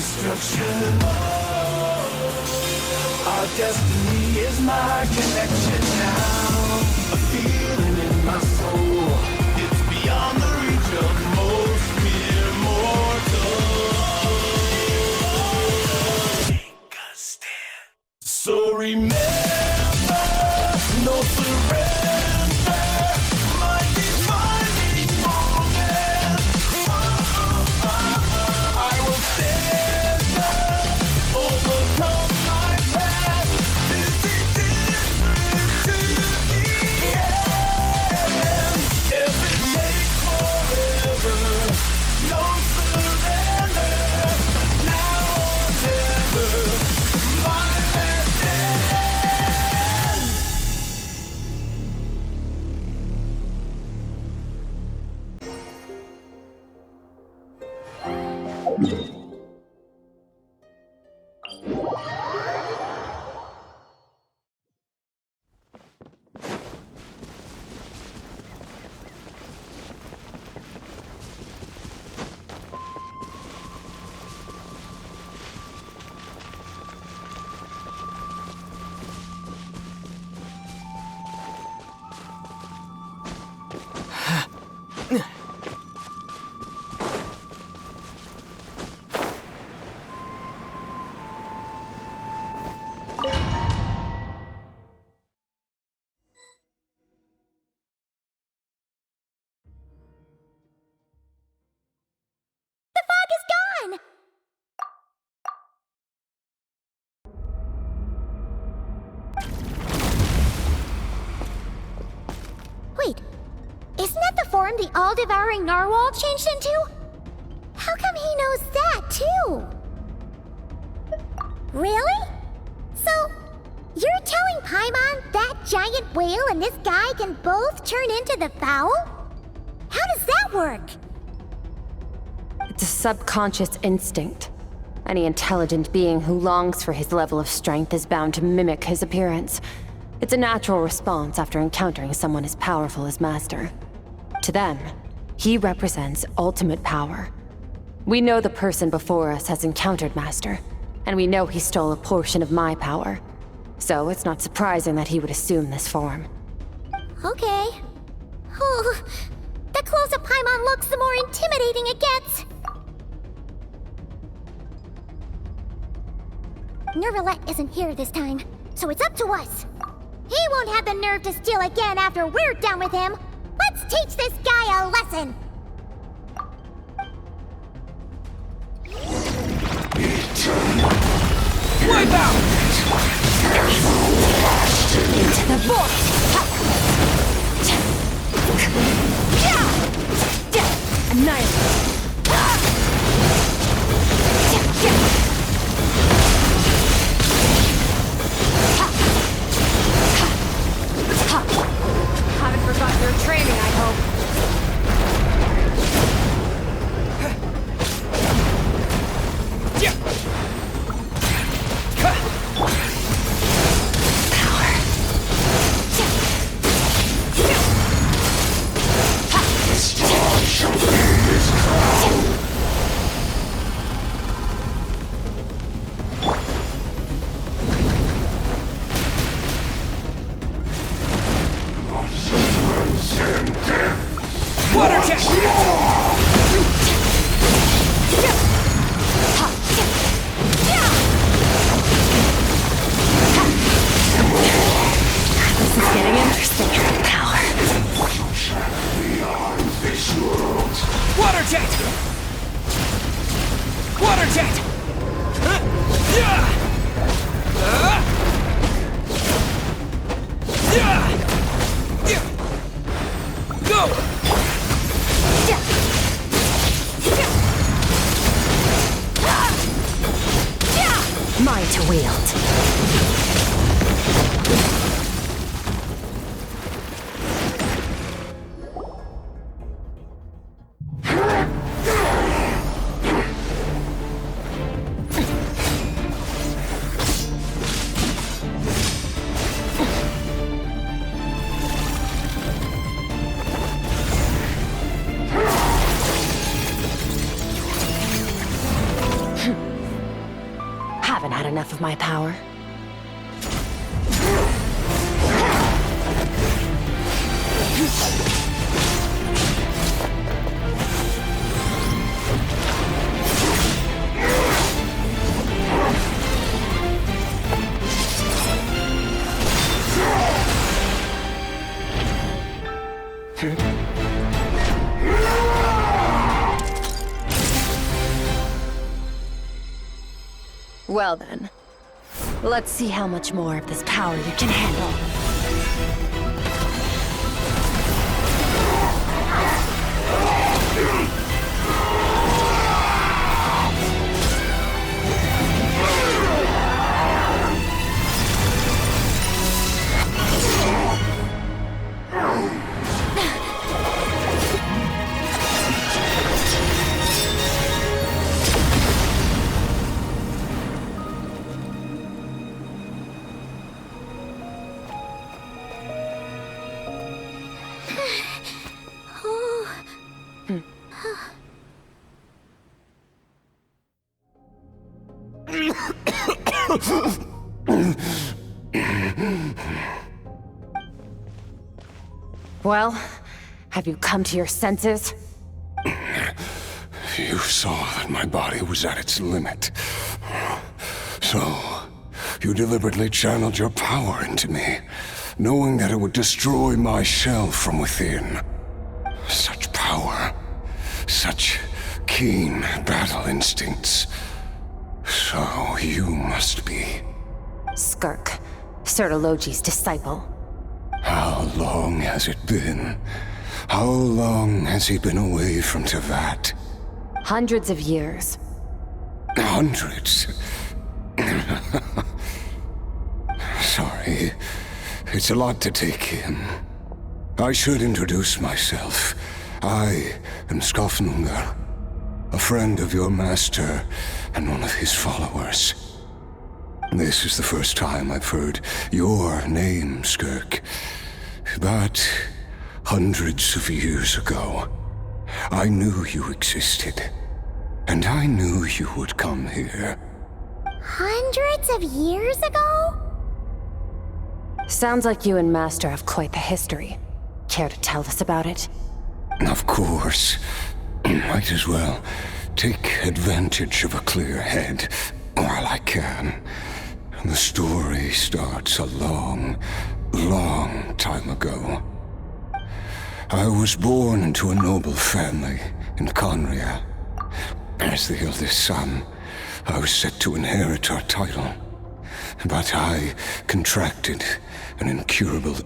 destruction. Our destiny is my connection now. A feeling in my soul. It's beyond the reach of most mere mortals. Take a stand. So remember, no surrender. My defining moment. I will stand up, overcome my past. This is different to the end. If it takes forever, no surrender. Now or never, my last stand. The fog is gone! Wait, isn't that the form the all-devouring narwhal changed into? How come he knows that, too? Really? So, you're telling Paimon that giant whale and this guy can both turn into the fowl? How does that work? It's a subconscious instinct. Any intelligent being who longs for his level of strength is bound to mimic his appearance. It's a natural response after encountering someone as powerful as Master. To them, he represents ultimate power. We know the person before us has encountered Master, and we know he stole a portion of my power. So it's not surprising that he would assume this form. Okay. Oh, the closer Paimon looks, the more intimidating it gets. Nervalette isn't here this time, so it's up to us. He won't have the nerve to steal again after we're done with him. Let's teach this guy a lesson. Wipe out! Into the void! Annihilate! Haven't forgotten your training, I hope. Water jet! This is getting interesting. Power. Water jet! Water jet! Go! Mine to wield. half of my power. Well then, let's see how much more of this power you can handle. Well, have you come to your senses? You saw that my body was at its limit. So, you deliberately channeled your power into me, knowing that it would destroy my shell from within. Such power, such keen battle instincts. So you must be... Skirk, Sertologi's disciple. How long has it been? How long has he been away from Tevat? Hundreds of years. Hundreds? Sorry, it's a lot to take in. I should introduce myself. I am Skafnungar, a friend of your master and one of his followers. This is the first time I've heard your name, Skirk. But hundreds of years ago, I knew you existed. And I knew you would come here. Hundreds of years ago? Sounds like you and Master have quite the history. Care to tell us about it? Of course. Might as well take advantage of a clear head while I can. The story starts a long, long time ago. I was born into a noble family in Conria. As the eldest son, I was set to inherit our title. But I contracted an incurable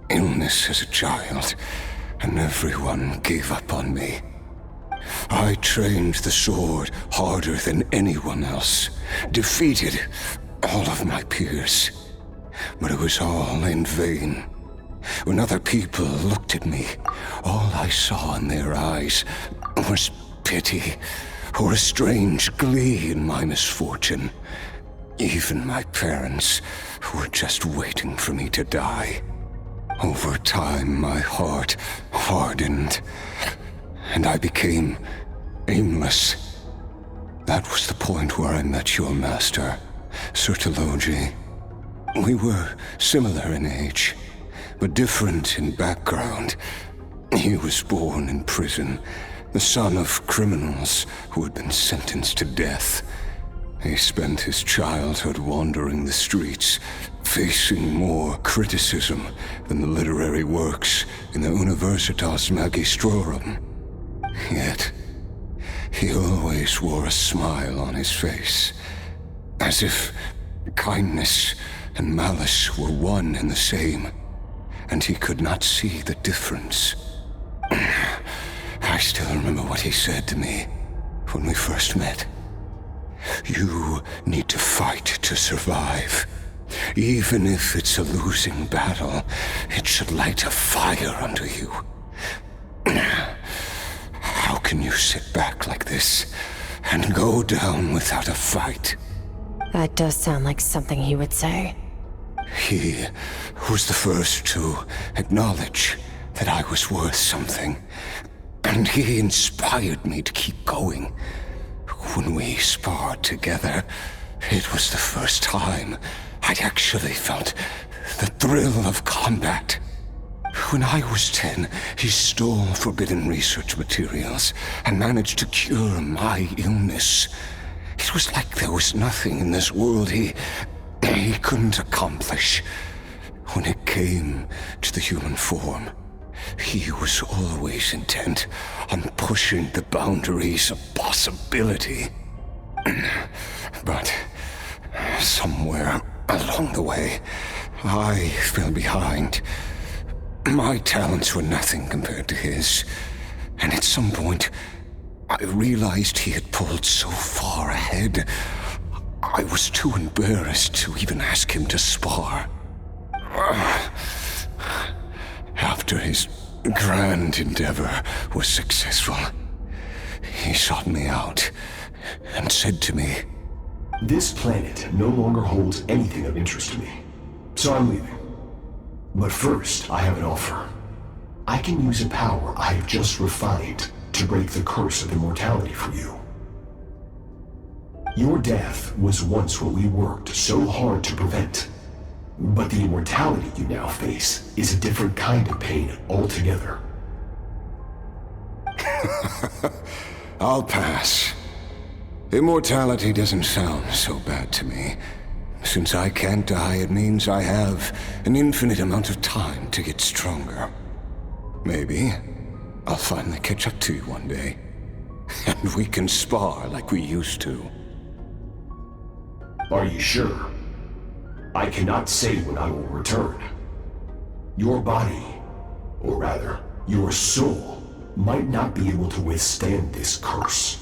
illness as a child, and everyone gave up on me. I trained the sword harder than anyone else, defeated all of my peers. But it was all in vain. When other people looked at me, all I saw in their eyes was pity, or a strange glee in my misfortune. Even my parents were just waiting for me to die. Over time, my heart hardened, and I became aimless. That was the point where I met your master, Sertologi. We were similar in age, but different in background. He was born in prison, the son of criminals who had been sentenced to death. He spent his childhood wandering the streets, facing more criticism than the literary works in the Universitas Magistrorum. Yet, he always wore a smile on his face, as if kindness and malice were one and the same, and he could not see the difference. I still remember what he said to me when we first met. You need to fight to survive. Even if it's a losing battle, it should light a fire under you. How can you sit back like this and go down without a fight? That does sound like something he would say. He was the first to acknowledge that I was worth something, and he inspired me to keep going. When we sparred together, It was the first time I'd actually felt the thrill of combat. When I was 10, he stole forbidden research materials and managed to cure my illness. It was like there was nothing in this world he couldn't accomplish. When it came to the human form, he was always intent on pushing the boundaries of possibility. But somewhere along the way, I fell behind. My talents were nothing compared to his, and at some point, I realized he had pulled so far ahead, I was too embarrassed to even ask him to spar. After his grand endeavor was successful, he sought me out and said to me, "This planet no longer holds anything of interest to me, so I'm leaving. But first, I have an offer. I can use a power I have just refined to break the curse of immortality for you. Your death was once what we worked so hard to prevent. But the immortality you now face is a different kind of pain altogether." I'll pass. Immortality doesn't sound so bad to me. Since I can't die, it means I have an infinite amount of time to get stronger. Maybe I'll finally catch up to you one day, and we can spar like we used to. Are you sure? I cannot say when I will return. Your body, or rather, your soul, might not be able to withstand this curse.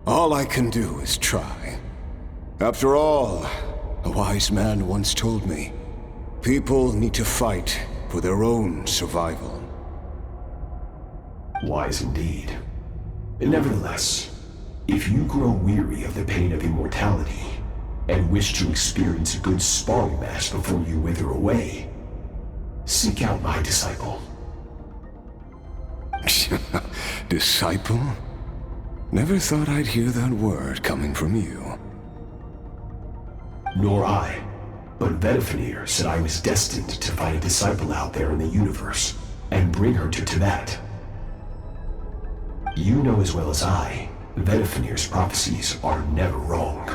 All I can do is try. After all, a wise man once told me, people need to fight for their own survival. Wise indeed. Nevertheless, if you grow weary of the pain of immortality, and wish to experience a good sparring match before you wither away, seek out my disciple. Disciple? Never thought I'd hear that word coming from you. Nor I. But Betwixt said I was destined to find a disciple out there in the universe, and bring her to Tibet. You know as well as I, Betwixt's prophecies are never wrong.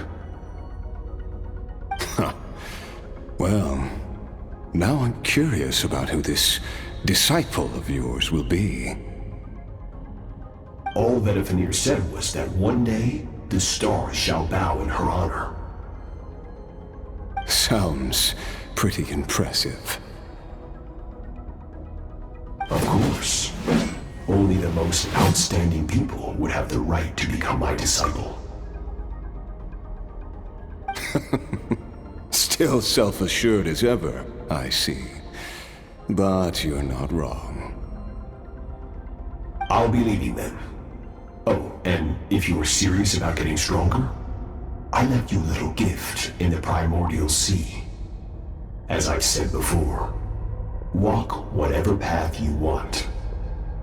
Well, now I'm curious about who this disciple of yours will be. All Betwixt said was that one day, the stars shall bow in her honor. Sounds pretty impressive. Of course. Only the most outstanding people would have the right to become my disciple. Still self-assured as ever, I see. But you're not wrong. I'll be leaving then. Oh, and if you are serious about getting stronger, I left you a little gift in the primordial sea. As I've said before, walk whatever path you want.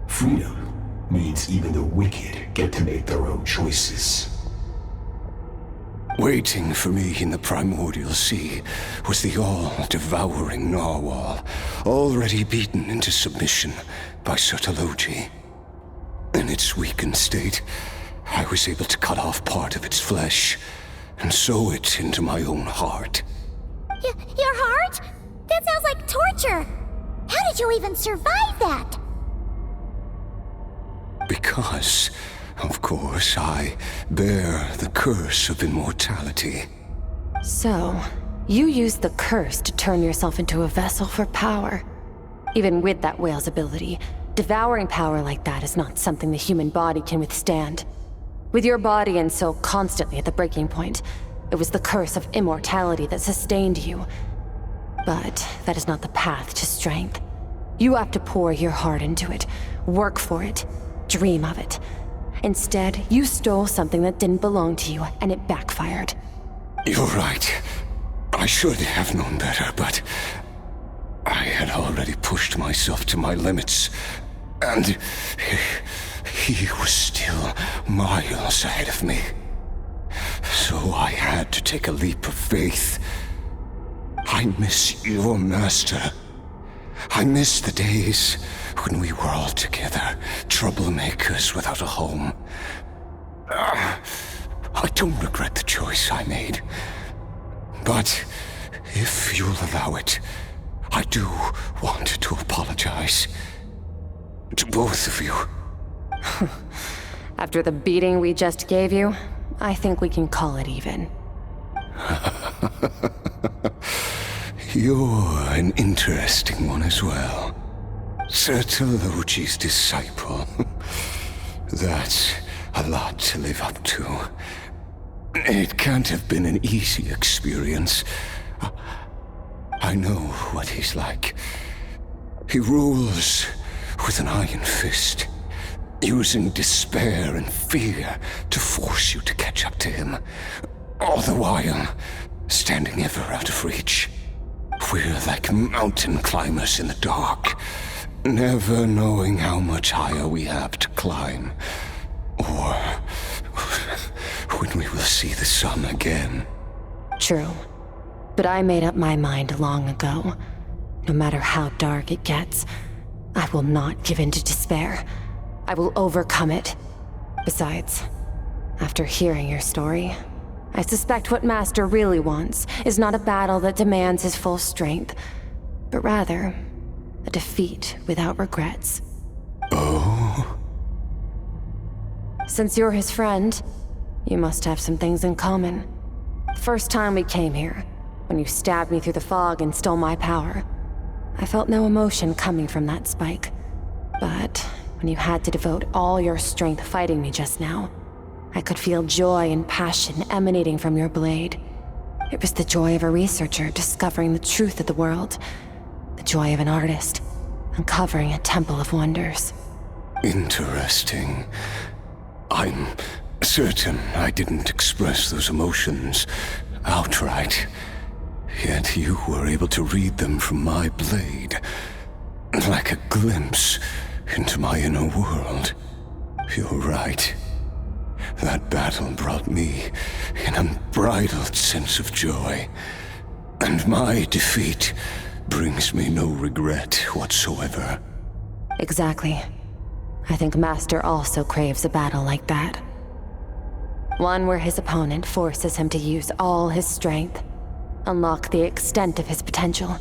Freedom means even the wicked get to make their own choices. Waiting for me in the primordial sea was the all-devouring narwhal, already beaten into submission by Sertologi. In its weakened state, I was able to cut off part of its flesh and sew it into my own heart. Your heart? That sounds like torture! How did you even survive that? Because, of course, I bear the curse of immortality. So, you used the curse to turn yourself into a vessel for power. Even with that whale's ability, devouring power like that is not something the human body can withstand. With your body and soul constantly at the breaking point, it was the curse of immortality that sustained you. But that is not the path to strength. You have to pour your heart into it, work for it, dream of it. Instead, you stole something that didn't belong to you, and it backfired. You're right. I should have known better, but I had already pushed myself to my limits, and he was still miles ahead of me. So I had to take a leap of faith. I miss your master. I miss the days when we were all together, troublemakers without a home. I don't regret the choice I made. But if you'll allow it, I do want to apologize. To both of you. After the beating we just gave you, I think we can call it even. You're an interesting one as well. Sertologi's disciple. That's a lot to live up to. It can't have been an easy experience. I know what he's like. He rules with an iron fist, using despair and fear to force you to catch up to him, all the while standing ever out of reach. We're like mountain climbers in the dark, never knowing how much higher we have to climb, or when we will see the sun again. True. But I made up my mind long ago. No matter how dark it gets, I will not give in to despair. I will overcome it. Besides, after hearing your story, I suspect what Master really wants is not a battle that demands his full strength, but rather a defeat without regrets. Oh? Since you're his friend, you must have some things in common. The first time we came here, when you stabbed me through the fog and stole my power, I felt no emotion coming from that spike. But when you had to devote all your strength fighting me just now, I could feel joy and passion emanating from your blade. It was the joy of a researcher discovering the truth of the world, the joy of an artist uncovering a temple of wonders. Interesting. I'm certain I didn't express those emotions outright. Yet you were able to read them from my blade, like a glimpse into my inner world. You're right. That battle brought me an unbridled sense of joy, and my defeat brings me no regret whatsoever. Exactly. I think Master also craves a battle like that. One where his opponent forces him to use all his strength, unlock the extent of his potential,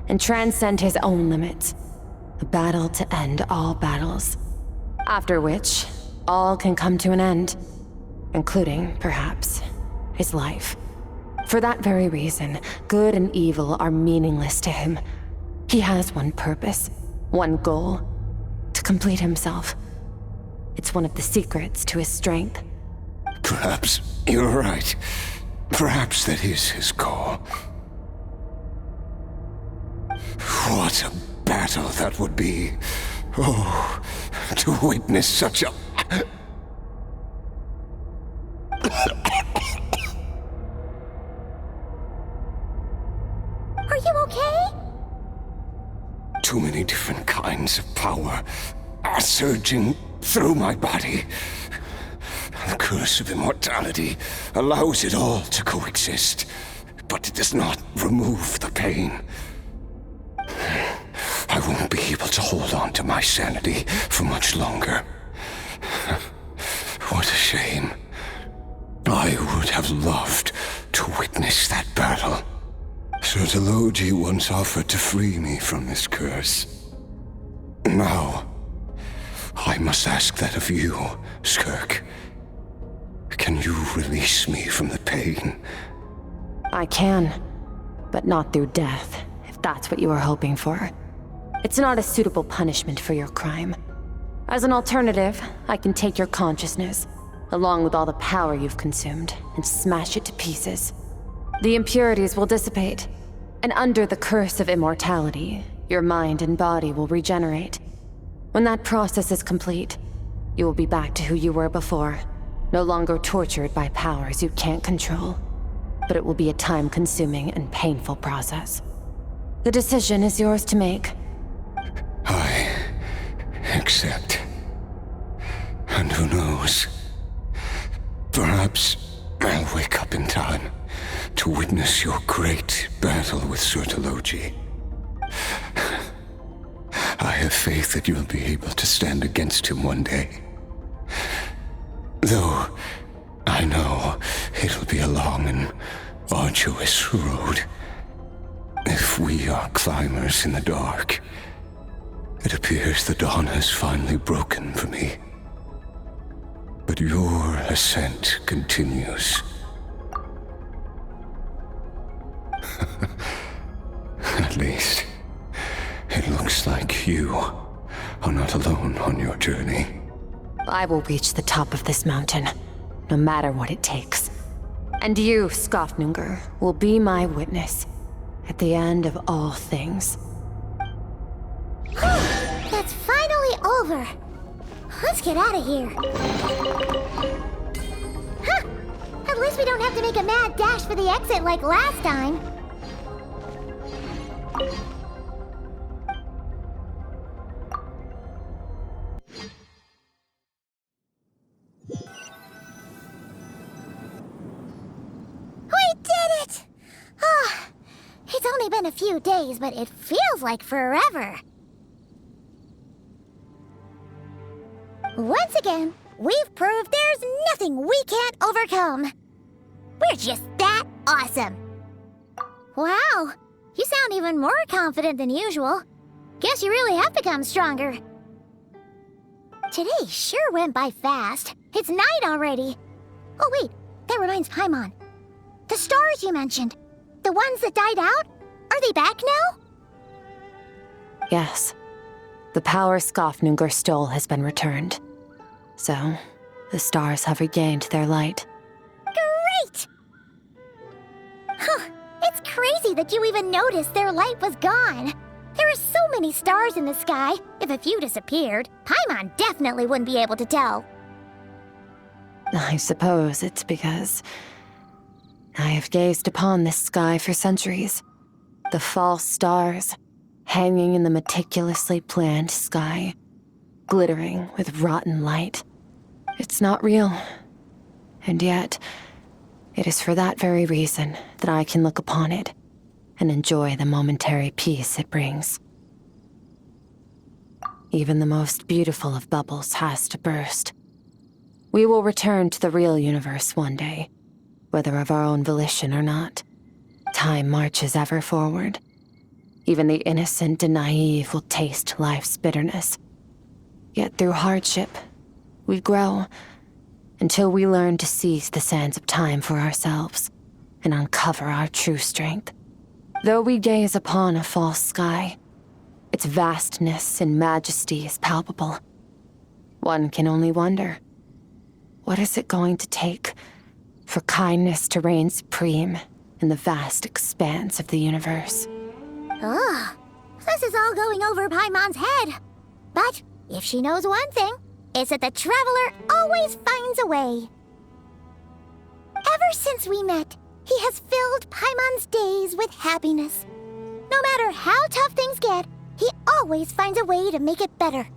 and transcend his own limits. A battle to end all battles. After which, all can come to an end, including, perhaps, his life. For that very reason, good and evil are meaningless to him. He has one purpose, one goal: to complete himself. It's one of the secrets to his strength. Perhaps you're right. Perhaps that is his call. What a battle that would be. Oh, to witness such a... Are you okay? Too many different kinds of power are surging through my body. The curse of immortality allows it all to coexist, but it does not remove the pain. I won't be able to hold on to my sanity for much longer. What a shame. I would have loved to witness that battle. Sertologi once offered to free me from this curse. Now, I must ask that of you, Skirk. Can you release me from the pain? I can, but not through death, if that's what you were hoping for. It's not a suitable punishment for your crime. As an alternative, I can take your consciousness, along with all the power you've consumed, and smash it to pieces. The impurities will dissipate, and under the curse of immortality, your mind and body will regenerate. When that process is complete, you will be back to who you were before, no longer tortured by powers you can't control. But it will be a time-consuming and painful process. The decision is yours to make. I accept. And who knows? Perhaps I'll wake up in time to witness your great battle with Sertologi. I have faith that you'll be able to stand against him one day. Though I know it'll be a long and arduous road. If we are climbers in the dark, it appears the dawn has finally broken for me. But your ascent continues. At least, it looks like you are not alone on your journey. I will reach the top of this mountain, no matter what it takes. And you, Skofnungr, will be my witness at the end of all things. That's finally over. Let's get out of here. Huh! At least we don't have to make a mad dash for the exit like last time. We did it! Ah, it's only been a few days, but it feels like forever. Once again, we've proved there's nothing we can't overcome. We're just that awesome. Wow, you sound even more confident than usual. Guess you really have become stronger. Today sure went by fast. It's night already. Oh wait, that reminds Paimon. The stars you mentioned, the ones that died out, are they back now? Yes. The power Skofnungr stole has been returned. So, the stars have regained their light. Great! Huh, it's crazy that you even noticed their light was gone. There are so many stars in the sky. If a few disappeared, Paimon definitely wouldn't be able to tell. I suppose it's because I have gazed upon this sky for centuries. The false stars, hanging in the meticulously planned sky, glittering with rotten light. It's not real. And yet, it is for that very reason that I can look upon it and enjoy the momentary peace it brings. Even the most beautiful of bubbles has to burst. We will return to the real universe one day, whether of our own volition or not. Time marches ever forward. Even the innocent and naive will taste life's bitterness. Yet through hardship, we grow until we learn to seize the sands of time for ourselves and uncover our true strength. Though we gaze upon a false sky, its vastness and majesty is palpable. One can only wonder, what is it going to take for kindness to reign supreme in the vast expanse of the universe? Ugh, this is all going over Paimon's head. But if she knows one thing, it's that the Traveler always finds a way. Ever since we met, he has filled Paimon's days with happiness. No matter how tough things get, he always finds a way to make it better.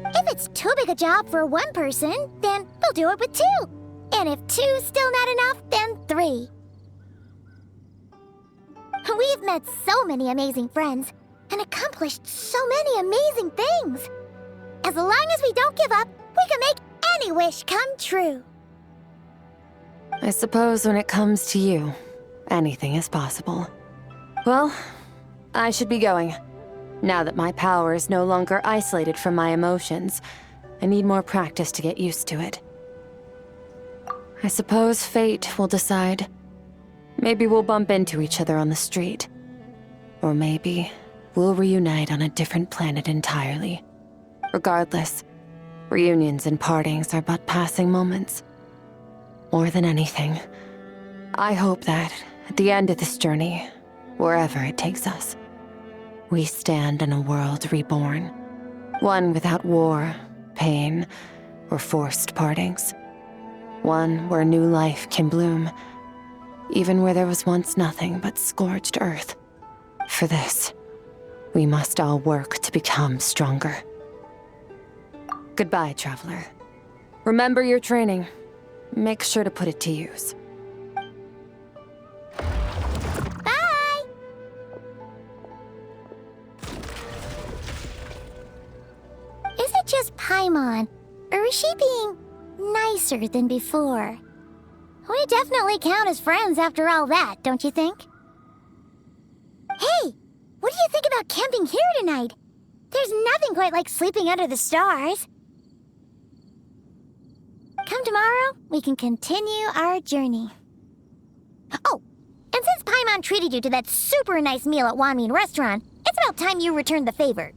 If it's too big a job for one person, then we'll do it with two. And if two's still not enough, then three. We've met so many amazing friends and accomplished so many amazing things. As long as we don't give up, we can make any wish come true. I suppose when it comes to you, anything is possible. Well, I should be going. Now that my power is no longer isolated from my emotions, I need more practice to get used to it. I suppose fate will decide. Maybe we'll bump into each other on the street. Or maybe we'll reunite on a different planet entirely. Regardless, reunions and partings are but passing moments. More than anything, I hope that at the end of this journey, wherever it takes us, we stand in a world reborn. One without war, pain, or forced partings. One where new life can bloom, even where there was once nothing but scorched earth. For this, we must all work to become stronger. Goodbye, traveler. Remember your training. Make sure to put it to use. Bye! Is it just Paimon, or is she being nicer than before? We definitely count as friends after all that, don't you think? Hey, what do you think about camping here tonight? There's nothing quite like sleeping under the stars. Come tomorrow, we can continue our journey. Oh, and since Paimon treated you to that super nice meal at Wanmin Restaurant, it's about time you returned the favor.